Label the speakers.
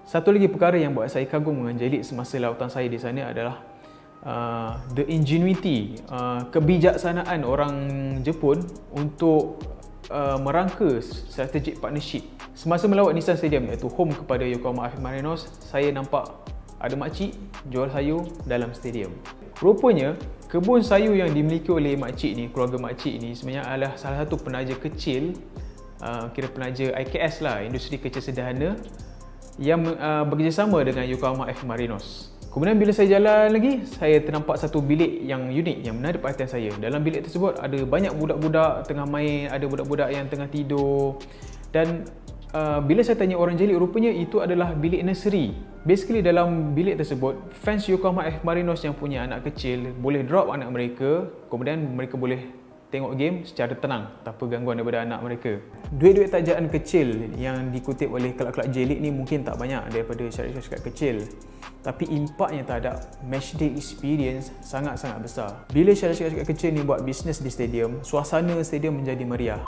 Speaker 1: Satu lagi perkara yang buat saya kagum dengan J-League semasa lawatan saya di sana adalah the ingenuity, kebijaksanaan orang Jepun untuk merangka strategic partnership. Semasa melawat Nissan Stadium, iaitu home kepada Yokohama F. Marinos, saya nampak ada makcik jual sayur dalam stadium. Rupanya, kebun sayur yang dimiliki oleh makcik ni, keluarga makcik ni sebenarnya adalah salah satu penaja kecil, kira penaja IKS lah, industri kecil sederhana yang bekerjasama dengan Yokohama F. Marinos. Kemudian bila saya jalan lagi, saya ternampak satu bilik yang unik, yang menarik perhatian saya. Dalam bilik tersebut ada banyak budak-budak tengah main, ada budak-budak yang tengah tidur. Dan bila saya tanya orang J-League, rupanya itu adalah bilik nursery. Basically dalam bilik tersebut, fans Yokohama F. Marinos yang punya anak kecil boleh drop anak mereka, kemudian mereka boleh tengok game secara tenang tanpa gangguan daripada anak mereka. Duit-duit tajaan kecil yang dikutip oleh kelab-kelab J-League ni mungkin tak banyak daripada syarikat-syarikat kecil, tapi impaknya terhadap matchday experience sangat-sangat besar. Bila syarikat-syarikat kecil ni buat bisnes di stadium, suasana stadium menjadi meriah.